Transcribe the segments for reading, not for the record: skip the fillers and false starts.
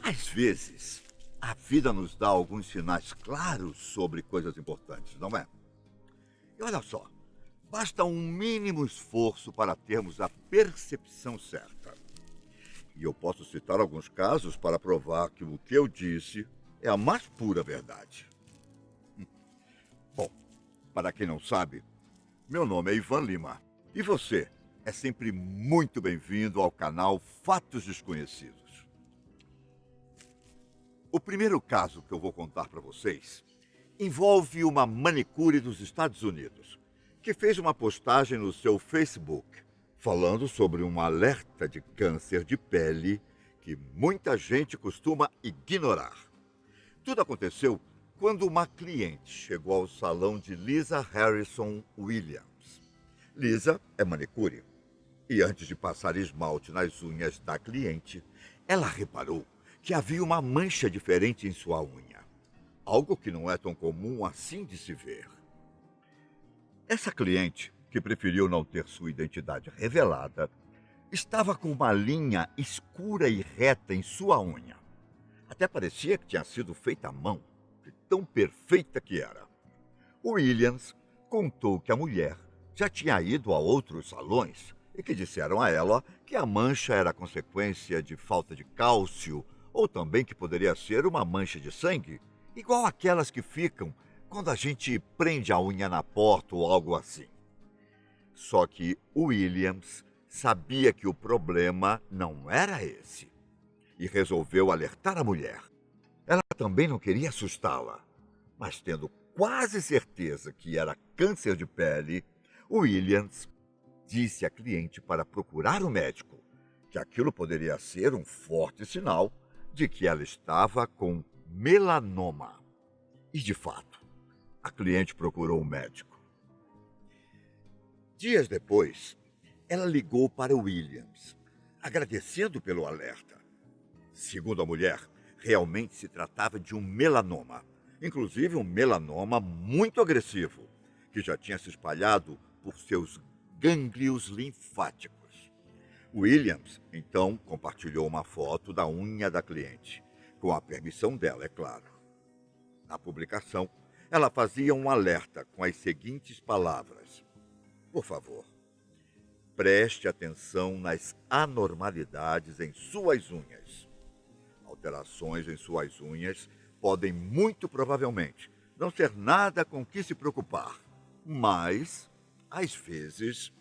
Às vezes, a vida nos dá alguns sinais claros sobre coisas importantes, não é? E olha só, basta um mínimo esforço para termos a percepção certa. E eu posso citar alguns casos para provar que o que eu disse é a mais pura verdade. Bom, para quem não sabe, meu nome é Ivan Lima. E você é sempre muito bem-vindo ao canal Fatos Desconhecidos. O primeiro caso que eu vou contar para vocês envolve uma manicure dos Estados Unidos, que fez uma postagem no seu Facebook falando sobre um alerta de câncer de pele que muita gente costuma ignorar. Tudo aconteceu quando uma cliente chegou ao salão de Lisa Harrison Williams. Lisa é manicure e antes de passar esmalte nas unhas da cliente, ela reparou que havia uma mancha diferente em sua unha, algo que não é tão comum assim de se ver. Essa cliente, que preferiu não ter sua identidade revelada, estava com uma linha escura e reta em sua unha. Até parecia que tinha sido feita à mão, de tão perfeita que era. Williams contou que a mulher já tinha ido a outros salões e que disseram a ela que a mancha era consequência de falta de cálcio ou também que poderia ser uma mancha de sangue, igual aquelas que ficam quando a gente prende a unha na porta ou algo assim. Só que Williams sabia que o problema não era esse e resolveu alertar a mulher. Ela também não queria assustá-la, mas tendo quase certeza que era câncer de pele, Williams disse à cliente para procurar o médico, que aquilo poderia ser um forte sinal de que ela estava com melanoma. E de fato, a cliente procurou o médico. Dias depois, ela ligou para Williams, agradecendo pelo alerta. Segundo a mulher, realmente se tratava de um melanoma, inclusive um melanoma muito agressivo, que já tinha se espalhado por seus gânglios linfáticos. Williams, então, compartilhou uma foto da unha da cliente, com a permissão dela, é claro. Na publicação, ela fazia um alerta com as seguintes palavras: por favor, preste atenção nas anormalidades em suas unhas. Alterações em suas unhas podem muito provavelmente não ser nada com que se preocupar, mas, às vezes,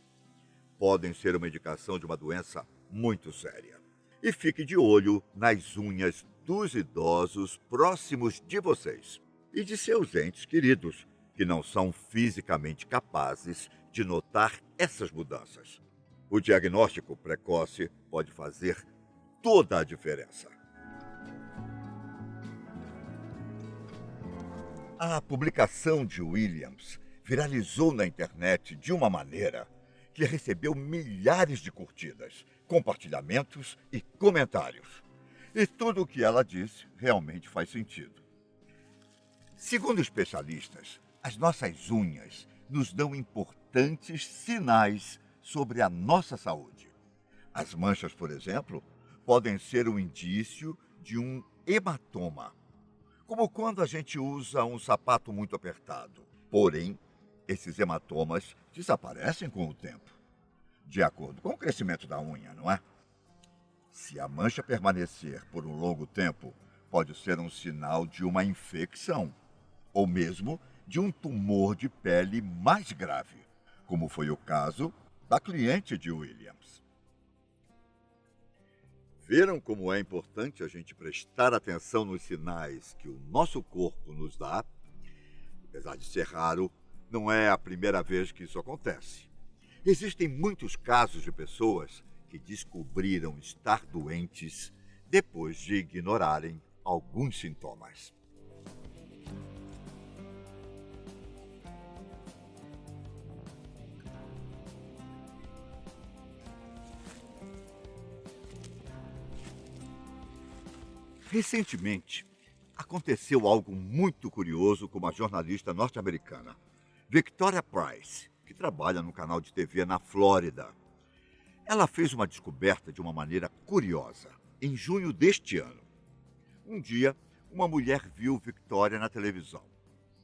podem ser uma indicação de uma doença muito séria. E fique de olho nas unhas dos idosos próximos de vocês e de seus entes queridos, que não são fisicamente capazes de notar essas mudanças. O diagnóstico precoce pode fazer toda a diferença. A publicação de Williams viralizou na internet de uma maneira que recebeu milhares de curtidas, compartilhamentos e comentários. E tudo o que ela disse realmente faz sentido. Segundo especialistas, as nossas unhas nos dão importantes sinais sobre a nossa saúde. As manchas, por exemplo, podem ser um indício de um hematoma, como quando a gente usa um sapato muito apertado. Porém, esses hematomas desaparecem com o tempo, de acordo com o crescimento da unha, não é? Se a mancha permanecer por um longo tempo, pode ser um sinal de uma infecção, ou mesmo de um tumor de pele mais grave, como foi o caso da cliente de Williams. Viram como é importante a gente prestar atenção nos sinais que o nosso corpo nos dá? Apesar de ser raro, não é a primeira vez que isso acontece. Existem muitos casos de pessoas que descobriram estar doentes depois de ignorarem alguns sintomas. Recentemente, aconteceu algo muito curioso com uma jornalista norte-americana, Victoria Price, que trabalha no canal de TV na Flórida. Ela fez uma descoberta de uma maneira curiosa, em junho deste ano. Um dia, uma mulher viu Victoria na televisão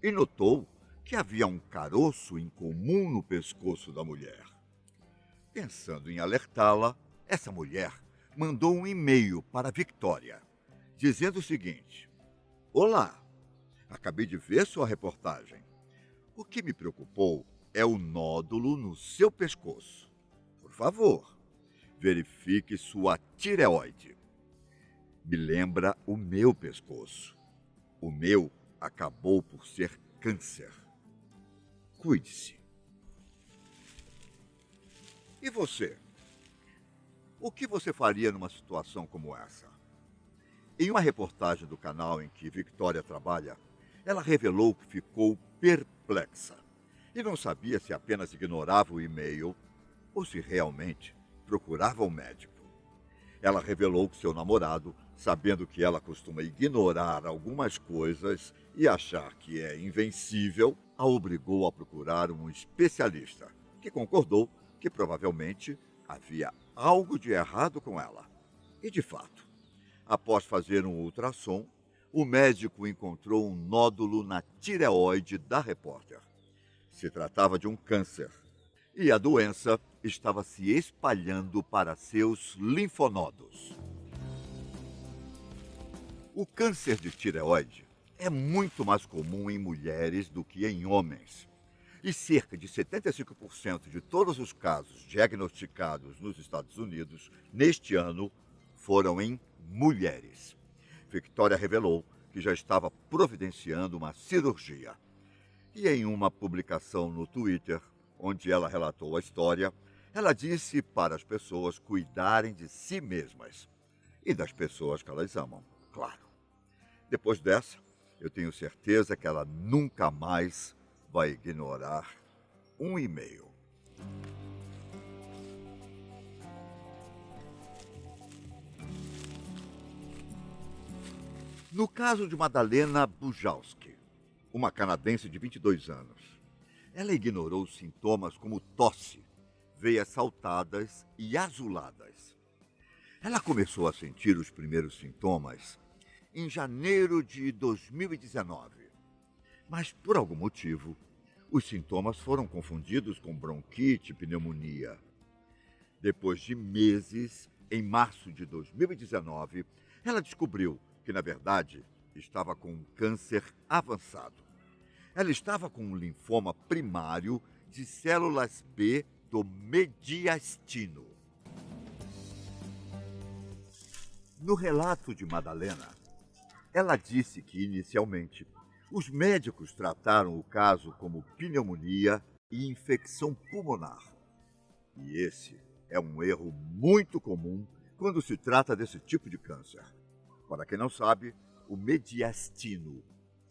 e notou que havia um caroço incomum no pescoço da mulher. Pensando em alertá-la, essa mulher mandou um e-mail para Victoria, dizendo o seguinte: Olá, acabei de ver sua reportagem. O que me preocupou é o nódulo no seu pescoço. Por favor, verifique sua tireoide. Me lembra o meu pescoço. O meu acabou por ser câncer. Cuide-se. E você? O que você faria numa situação como essa? Em uma reportagem do canal em que Victoria trabalha, ela revelou que ficou perplexa e não sabia se apenas ignorava o e-mail ou se realmente procurava um médico. Ela revelou que seu namorado, sabendo que ela costuma ignorar algumas coisas e achar que é invencível, a obrigou a procurar um especialista, que concordou que provavelmente havia algo de errado com ela. E de fato, após fazer um ultrassom, o médico encontrou um nódulo na tireoide da repórter. Se tratava de um câncer e a doença estava se espalhando para seus linfonodos. O câncer de tireoide é muito mais comum em mulheres do que em homens. E cerca de 75% de todos os casos diagnosticados nos Estados Unidos neste ano foram em mulheres. Victoria revelou que já estava providenciando uma cirurgia. E em uma publicação no Twitter, onde ela relatou a história, ela disse para as pessoas cuidarem de si mesmas e das pessoas que elas amam, claro. Depois dessa, eu tenho certeza que ela nunca mais vai ignorar um e-mail. No caso de Madalena Bujalski, uma canadense de 22 anos, ela ignorou sintomas como tosse, veias saltadas e azuladas. Ela começou a sentir os primeiros sintomas em janeiro de 2019, mas por algum motivo, os sintomas foram confundidos com bronquite e pneumonia. Depois de meses, em março de 2019, ela descobriu que, na verdade, estava com um câncer avançado. Ela estava com um linfoma primário de células B do mediastino. No relato de Madalena, ela disse que, inicialmente, os médicos trataram o caso como pneumonia e infecção pulmonar. E esse é um erro muito comum quando se trata desse tipo de câncer. Para quem não sabe, o mediastino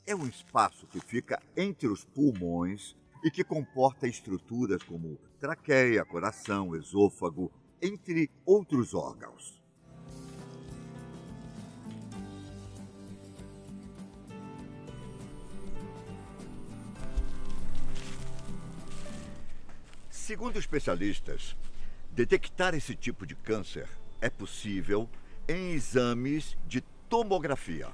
é um espaço que fica entre os pulmões e que comporta estruturas como traqueia, coração, esôfago, entre outros órgãos. Segundo especialistas, detectar esse tipo de câncer é possível em exames de tomografia,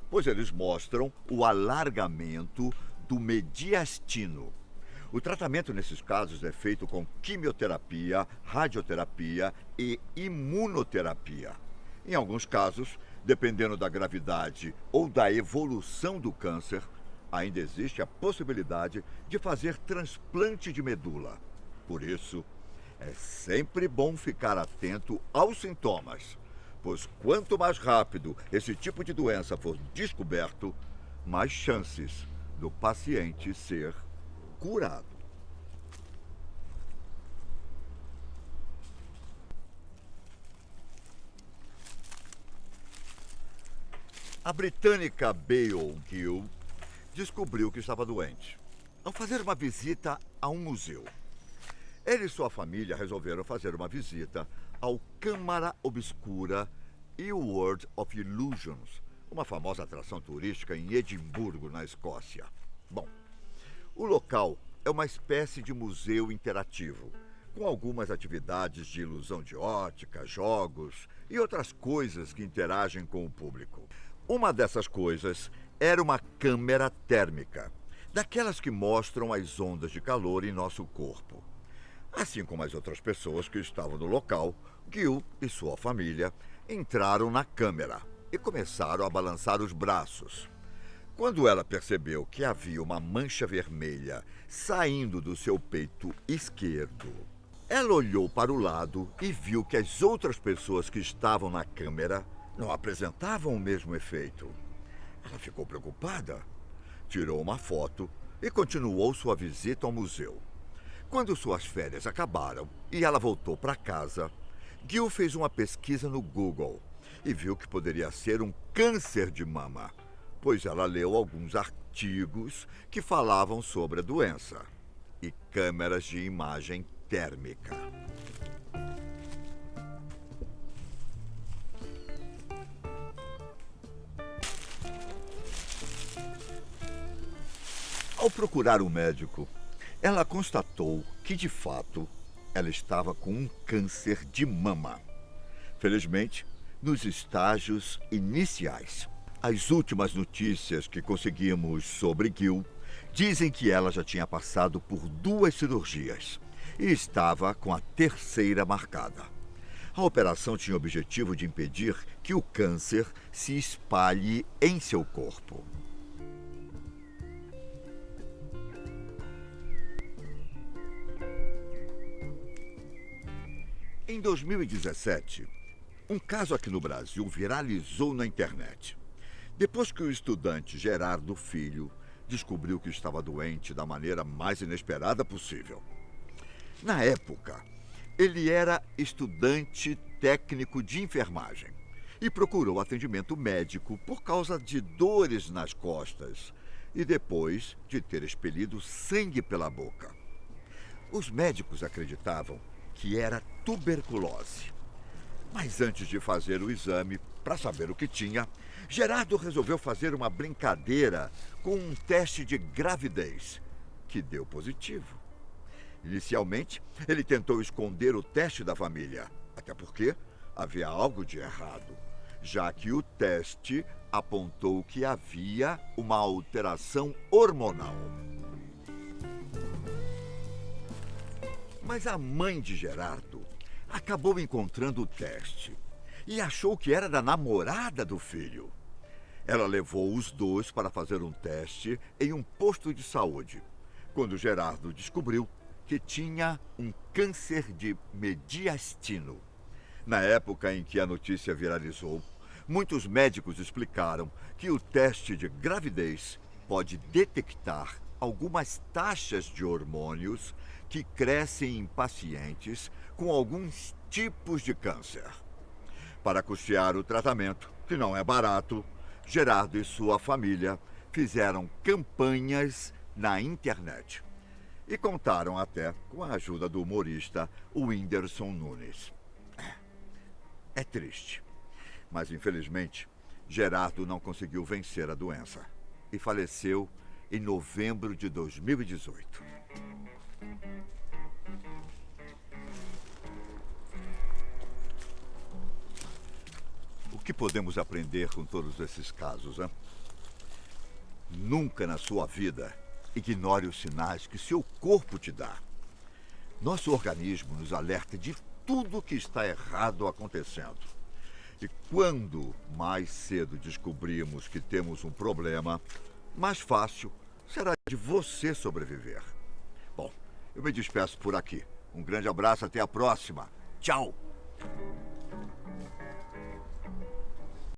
pois eles mostram o alargamento do mediastino. O tratamento nesses casos é feito com quimioterapia, radioterapia e imunoterapia. Em alguns casos, dependendo da gravidade ou da evolução do câncer, ainda existe a possibilidade de fazer transplante de medula. Por isso, é sempre bom ficar atento aos sintomas, pois quanto mais rápido esse tipo de doença for descoberto, mais chances do paciente ser curado. A britânica Abigail Gill descobriu que estava doente ao fazer uma visita a um museu. Ele e sua família resolveram fazer uma visita ao Câmara Obscura e World of Illusions, uma famosa atração turística em Edimburgo, na Escócia. Bom, o local é uma espécie de museu interativo, com algumas atividades de ilusão de ótica, jogos e outras coisas que interagem com o público. Uma dessas coisas era uma câmera térmica, daquelas que mostram as ondas de calor em nosso corpo. Assim como as outras pessoas que estavam no local, Gil e sua família entraram na câmera e começaram a balançar os braços. Quando ela percebeu que havia uma mancha vermelha saindo do seu peito esquerdo, ela olhou para o lado e viu que as outras pessoas que estavam na câmera não apresentavam o mesmo efeito. Ela ficou preocupada, tirou uma foto e continuou sua visita ao museu. Quando suas férias acabaram e ela voltou para casa, Gil fez uma pesquisa no Google e viu que poderia ser um câncer de mama, pois ela leu alguns artigos que falavam sobre a doença e câmeras de imagem térmica. Ao procurar um médico, ela constatou que, de fato, ela estava com um câncer de mama. Felizmente, nos estágios iniciais. As últimas notícias que conseguimos sobre Gil dizem que ela já tinha passado por 2 cirurgias e estava com a 3ª marcada. A operação tinha o objetivo de impedir que o câncer se espalhe em seu corpo. Em 2017, um caso aqui no Brasil viralizou na internet. Depois que o estudante Gerardo Filho descobriu que estava doente da maneira mais inesperada possível. Na época, ele era estudante técnico de enfermagem e procurou atendimento médico por causa de dores nas costas e depois de ter expelido sangue pela boca. Os médicos acreditavam que era tuberculose. Mas antes de fazer o exame para saber o que tinha, Gerardo resolveu fazer uma brincadeira com um teste de gravidez, que deu positivo. Inicialmente, ele tentou esconder o teste da família, até porque havia algo de errado, já que o teste apontou que havia uma alteração hormonal. Mas a mãe de Gerardo acabou encontrando o teste e achou que era da namorada do filho. Ela levou os dois para fazer um teste em um posto de saúde, quando Gerardo descobriu que tinha um câncer de mediastino. Na época em que a notícia viralizou, muitos médicos explicaram que o teste de gravidez pode detectar algumas taxas de hormônios que crescem em pacientes com alguns tipos de câncer. Para custear o tratamento, que não é barato, Gerardo e sua família fizeram campanhas na internet e contaram até com a ajuda do humorista Whindersson Nunes. É triste, mas infelizmente Gerardo não conseguiu vencer a doença e faleceu em novembro de 2018. O que podemos aprender com todos esses casos, hein? Nunca na sua vida ignore os sinais que seu corpo te dá. Nosso organismo nos alerta de tudo que está errado acontecendo. E quando mais cedo descobrimos que temos um problema, mais fácil será de você sobreviver. Bom, eu me despeço por aqui. Um grande abraço, até a próxima. Tchau!